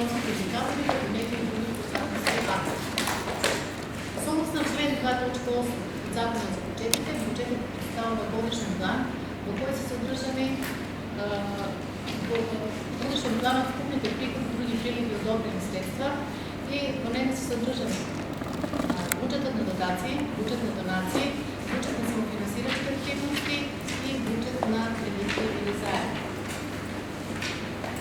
финансови индикатори, като някакви други показателства факти. Съгласно член 2.8 от Закона за бюджетите, бюджетът представя годишен план, в който са съдържани годишен план от купните приходи, други приходи и одобрени средства и по него са съдържани бюджетът на дотации, бюджет на донации, бюджет на самофинансиращи активности и бюджет на кредити или заем.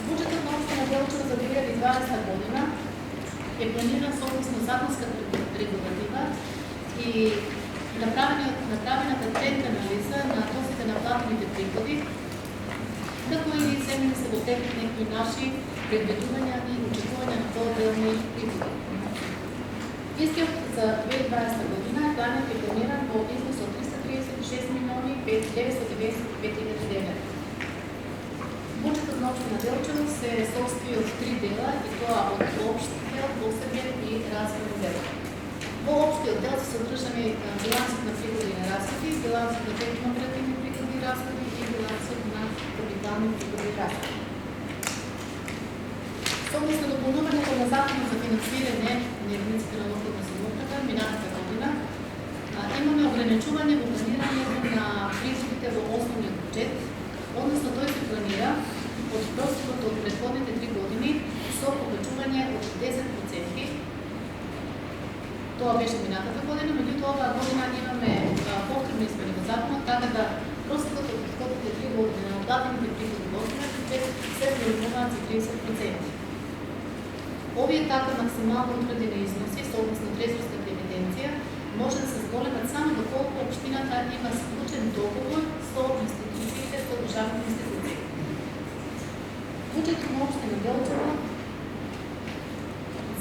Бюджетът на община Делчево за 2020 година е планиран съгласно законската регулатива и направената трендна анализа на досега наплатените приходи, като и вземени са в техни някои наши предвидувания и очаквания на по-отделни приходи. Изход за 2020 година планът е планиран по износ от 336 милиони 995 хиляди лева. Бюджетът на община Делчево се състои от три дела, и това от общ дел, посебен и разходен дел. По общия дел са съдържани билансът на приходи и на разходи, билансът на технооперативни приходи и разходи и билансът на капитални приходи и разходи. Съгласно допълнуването на Закона за финансиране на единиците на локална самоуправа миналата година, имаме ограничуване в планирането на приходите в основния бюджет, odnosno той се планира от простото от предходните 3 години со покачуване от 10%. Това беше миналата година, меѓутоа оваа година имаме потребни измени во закона, така да простото от предходните 3 години на оплатените приходи во основния бюджет се преизмуваат за 30%. Овие така максимално утвърдени износи, съгласно трезорската евиденция, може да се зголемат само доколко общината има сключен договор со институциите, со държавните институции. Бюджетът на община Делчево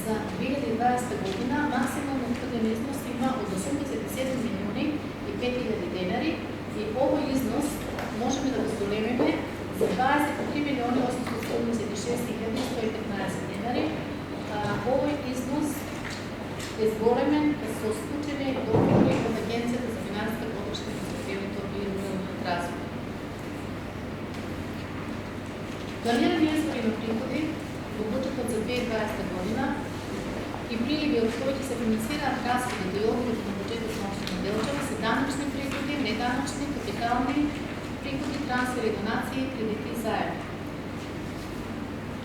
за 2020 година максимално утвърден износ има от 87 милиони и 5 хиляди денари и овој износ можем да го зголемиме за 23 милиони 876 хиляди 115 денари. Овој износ е зголемен со склучени договори од Агенцията за финансова поддршка на стратегијата и регионалниот развој. Планирани извори на приходи во бюджетот за 2020 година и приливи од кои се финансираат разходите и одходите на бюджетот на община Делчево се данъчни приходи, неданъчни, капитални приходи, трансфери, донации, кредити и заеми.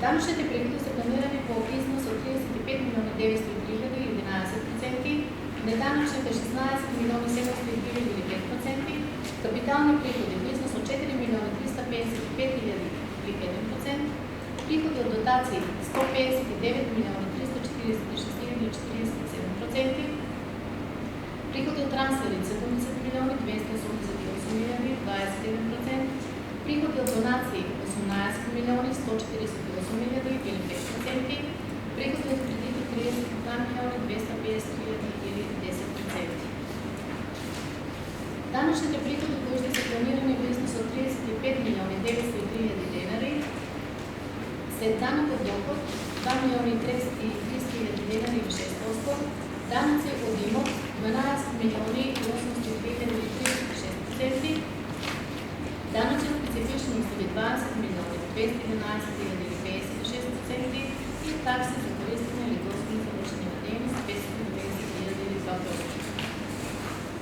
Данъчните приходи са планирани по износ от 35 милиона 903 хиляди или 11%, неданъчните 16 милиона 703 хиляди или 5%, капитални приходи в износ от 4 милиона 355 хиляди или 7%, приходи от дотации 159 милиона 346 хиляди или 47%, приходи от трансфери 70 милиона 288 хиляди 27%, приходи от донации 18 милиони 148 хиляди или 5%, приходи от кредити 32 милиони 250 хиляди или 10%. Данъчните приходи, които са планирани в износ от 35 милиони 903 хиляди денари, след данък от доход 2 милиони 330 хиляди денари или 6%, данъци от имот 12 милиони 802 хиляди 36%, данъци от специфични услуги 20 милиони 211 хиляди или 56% и такси за користене или господни завършени на дейност 590 хиляди или 2%.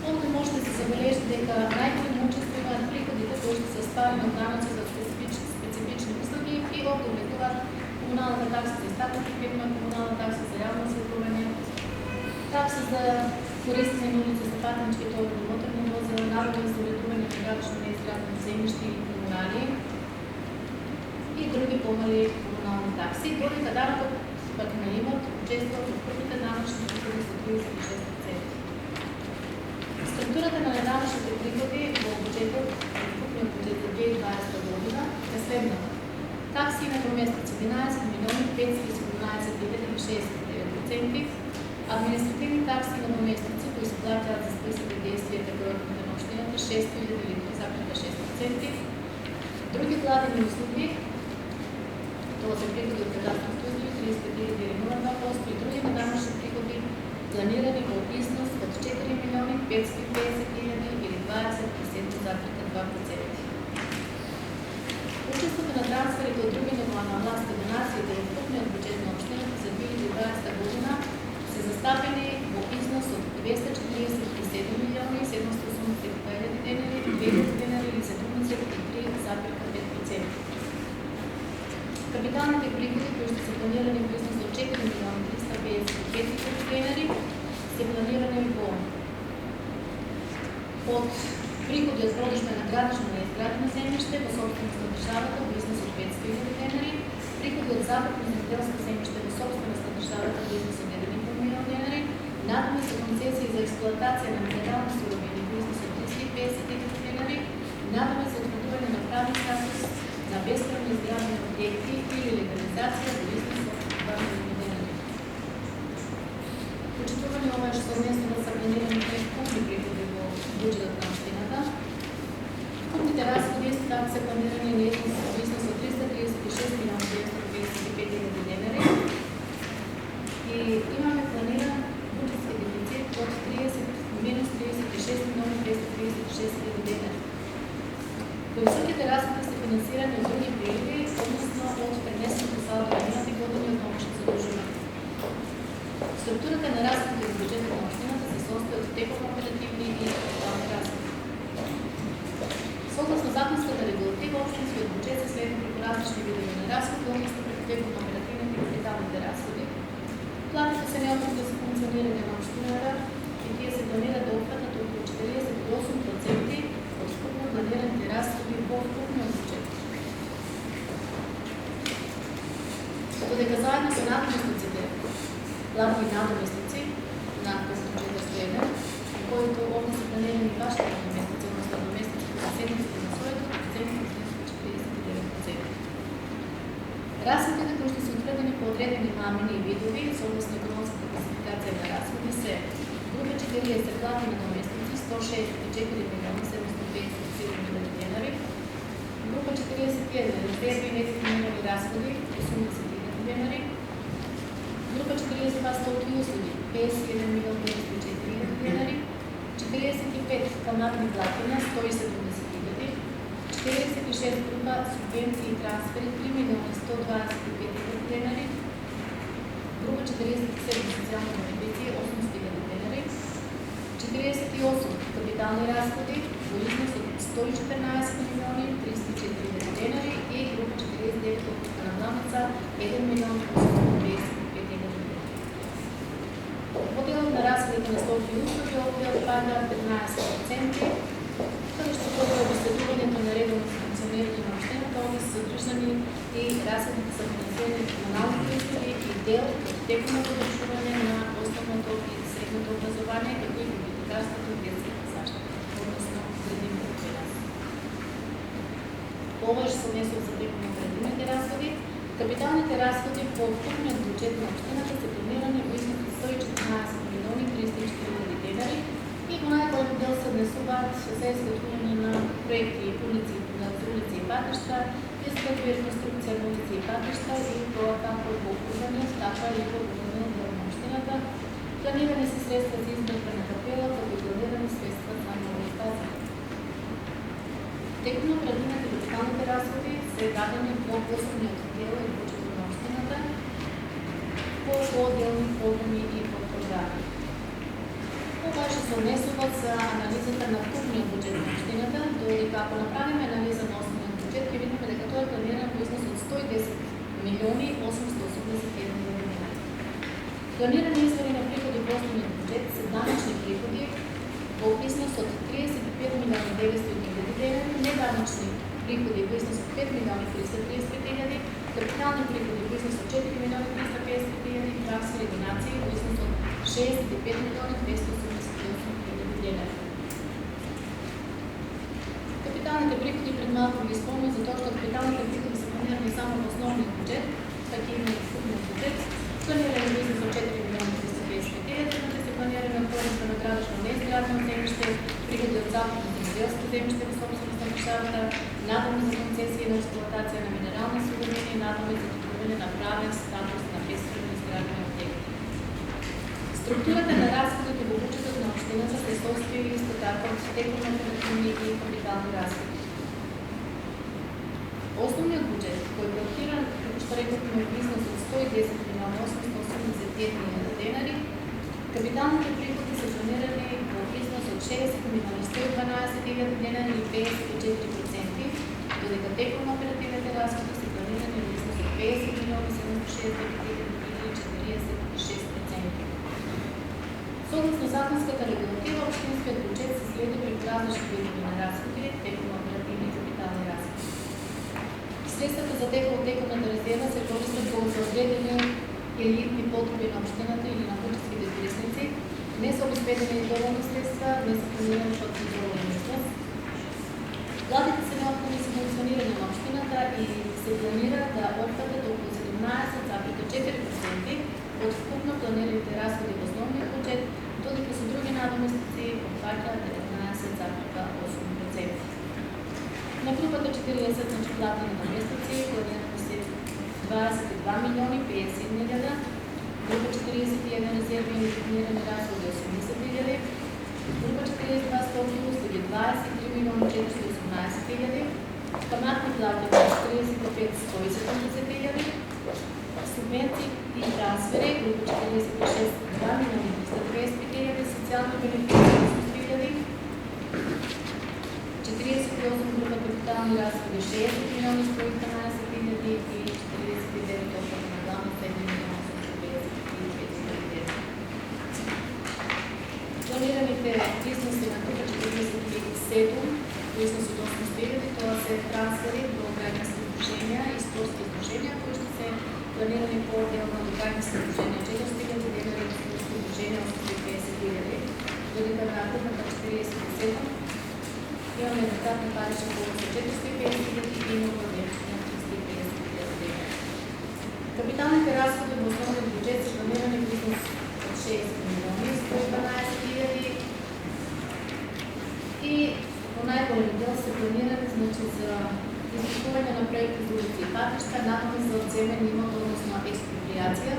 Овде може да се забележи дека најпремножество имаат приходите кои се оставени од данъци за специфични услуги и овде влегуваат комуналната такса за изтатната фирма, комунална такса за явно осветлување, такса за користене на улица за патнички тој моторни возила, народно изолирување на градично неизградени земјишти и комунали и други помали комунални такси, додека данъкот пак на имот учествува во првите данъчни приходи за 36%. Структурата на неданъчните приходи во бюджетот, купниот бюджет за 2020 година е следната. Такси на месец 11 милиони 517 хиляди 69%, административни такси на месеци, кои се платят за списък и действията на общината 6 хиляди или 3,6%, други владени услуги, това са приходи от кадастрални услуги 30 хиляди или 0,2% и други неданъчни приходи, планирани в износ от 4 милиони 550 хиляди или 27,2%. Количеството на трансферите от други нива на власт и донациите в крупният бюджет на общината за 2020 година са застъпени в износ от 247 милиони 782 хиляди денари, 2000 денари или 73,5%. Капиталните приходи, които ще са планирани в износ от 4 милиони 355 хиляди денари, са планирани от приходи от продажба на градично и изградено землище в собственост на държавата в износ от 500 хиляди денари, приходи от западно земеделско землище в собственост на държавата в износ от 1,5 милиона денари, надами за концесии за експлоатация на минерални суровини в износ от 350 хиляди денари, надами за отводуване на правен статус на безправно изградени обекти или легализация в износ от 2 милиона денари. Почитуване обаче съвместно са планирани купни приходи в бюджетът на общината. Купните разходи са планирани на износ от 336 милиона 925 хиляди денари и имаме планиран бюджетски дефицит от минус 36 милиона 236 хиляди денари. По-високите разходи са финансирани от други приходи, относно от пренесеното салдо на миналите години от общото задължение. Структурата на разходите в бюджета на общината се състои от теково-оперативни и капитални разходи. Съгласно законската регулатива, общинският бюджет се следва по различни видове на разходи, относно теково-оперативните и капиталните разходи. Платите са необходими за функциониране на общината и тие се планират да обхватят около 48% от skupno планираните разходи по крупния бюджет. Додека заедно са надоместниците, главни надоместници на бюджета които овде са планирани вашите надоместници, относно надоместниците за седмиците на своето, процентите са 49%. Разходите, които са отредени по отредени мамини и видови, съгласно икономическата класификация на разходи, са група 40 главни надоместници 164 милиона 757 хиляди денари, група 41 резерви и недефинирани разходи 80 хиляди денари, група 42 стоки и услуги 51 милиона 904 хиляди денари, 45 канални платения 170 хиляди, 46 група субвенции и трансфери 3 милиона 125 хиляди денари, група 47 социални бенефиции 800 хиляди денари, 48 капитални разходи по износ от 114 милиони 304 хиляди денари и група 49 отпуска на главница 1 милион 825 хиляди денари. Отделът на разходите на стоки и услуги отдел пада 15%, като ще бъде обследването на редовно функциониране на общината, овде са съдържани и разходите за финансиране на комуналните услуги и дел от тековото обслужване на основното и средното образование, като и библиотекарството и детските саща, относно градивните финанси. Повече са внесени за теково-градивните разходи. Капиталните разходи по крупният бюджет на общината са планирани в износ от 114 милиони 304 хиляди денари и по най-голям дел се внесуват за изготвяне на проекти за улици и пътища, изготвя реконструкция на улици и пътища и проекта по оборудване, стафа и по оборудване на общината. Планирани са средства за изготвяне на капела, като и планирани средства за новоизграждане. Теково-градивните капиталните разходи са дадени по гласуване от отдела и бюджета на общината по отделни програми и по програми. Обаче се внесуват за анализата на крупния бюджет на общината, додека ако направим анализа на основния бюджет, ще видим дека той е планиран по износ от 110 милиони 881 хиляди денари. Планирани извори на приходи по основния бюджет са данъчни приходи по износ от 35 милиона 900 хиляди денари, неданъчни приходи по износ от 5 милиона 335 хиляди, капитални приходи по износ от 4 милиона 350 хиляди, трансфери и донации по износ от 65 милиона 288 хиляди денари. Капиталните приходи пред малко ви изпълнят, затова че капиталните приходи са планирани само в основния бюджет, така и на крупния бюджет. Планирани в износ от 4 милиона 350 хиляди, като се планирани на продажба на градъчно неизградено землище, приходи от западно земеделско землище в собственост на държавата, надами за концесии на експлоатация на минерални суровини и надами за добиване на правен статус на безправно изградени обекти. Структурата на разходите в бюджета на общината се състои иsto така от теково-оперативни и капитални разходи. Основният бюджет, който е проектиран, като ще рекохме, в износ от 110 милиона 885 милиона денари, капиталните приходи са планирани в износ от 60 милиона 112 хиляди денари и 54%, додека теглом оперативните разходи са планирани в износ от 50 милиона 760 хиляди или 46%. Съгласно законската регулатива, общинският бюджет се следва при плащащи видове на разходи, теглом оперативни и капитални разходи. Средствата за тегловната резерва се користят по определени елитни потреби на общината или на купческите туристници, не са обезпечени доволни средства, не са планирани под контролен износ. Владите са необходими за функциониране на общината и се планира да обхватят около 17,4% от вкупно планираните разходи в основния бюджет, докато са други надоместици обхватят 19,8%. На групата 40 на платени наместници планирани се 22 милиони 50 хиляди, група 41 резерви и дефинирани разходи 80 хиляди, група 42 стоки услуги 23 милиони 418 хиляди, каматни платени 45 170 хиляди, субвенции и трансфери, група 46 2 милиони 320 хиляди, социални бенефиции 8 хиляди, 48 група капитални разходи 60 милиони 112 хиляди и 49 обща програма 7 милиона 155 хиляди. Планираните износи на група 47, износ от 8 хиляди, това са трансфери до граждански сдружения и спортски сдружения, които ще се планирани по-отделно до граждански сдружения 4 хиляди, денари до спортски сдружения 850 хиляди, додека на групата 47 имаме еднократни парични ползи 450 хиляди и има владението на 350 хиляди. Капиталните разходи в основния бюджет са планирани в износ от 60 милиони 112 хиляди и по най-голям дел са планирани за изкупуване на проекти за улици и пътища, надпис за вземане имотност на експроприация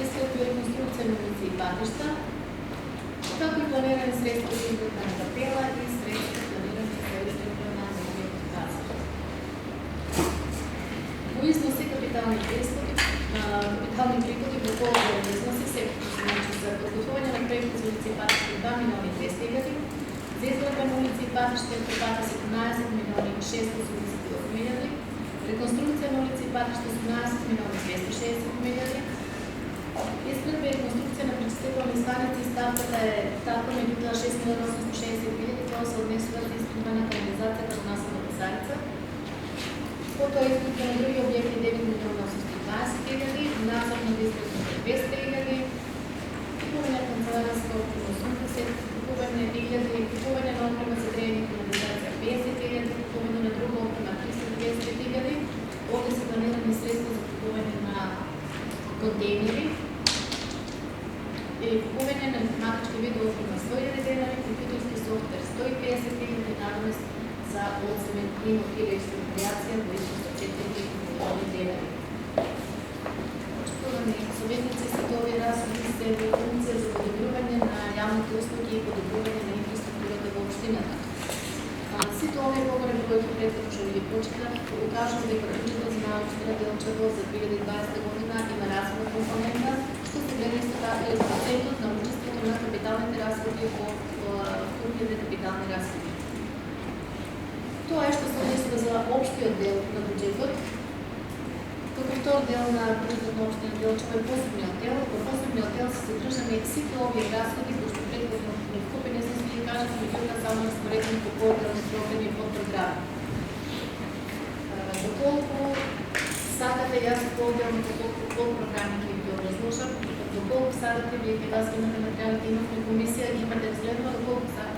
и след реконструкция на улици и пътища, както и планирани средства за изградба на капела и средства по износи капитални приходи по по-големи износи се за подготвяне на проекти за улици и пътища 2 милиони 200 хиляди, за изградба на улици и пътища в препата 17 милиони 688 хиляди, реконструкция на улици и пътища 17 милиони 260 хиляди, изградба и реконструкция на пречиствателни станици ставката е ставка между 6 милиона 860 хиляди, това се отнесва за изградба на канализацията в нас на Пазарица. Фото е изградба на други обекти 9 милиона 820 хиляди, надзор на изградба 200 хиляди, купуване на канцеларска около 80, купуване на окрема за древни канализация 50 хиляди, купуване на друга окрема 320 хиляди, овде са планирани средства за купуване на контейнери и купуване на информатични видео на 100 хиляди денари, компютърски софтуер 150 хиляди, надомест за 8 имоти или експроприация, които са 4 милиони денари. Съветници светови разходи се функция за подобряване на явните услуги и подобряване на инфраструктурата в общината. Светови програми, които предвид ще ви прочитам, покажем дека бюджетът на община Делчево за 2020 година има разходна компонента, ще се гледа исто така и процентът на участието на капиталните разходи в крупните капитални разходи. Това ще се отнесва за общия дел на бюджетът. Като втор дел на бюджетът на община Делчево е посебният дел. В посебният дел се съдържаме всички разходи, които предвидно вкупени с ви кажат, които само разпоредени по по-отделни програми и подпрограми. Доколко садате аз по-отделно по подпрограми, които ги образложам, доколко садате вие, аз имате материалите, имахме комисия, имате разгледано, доколко садате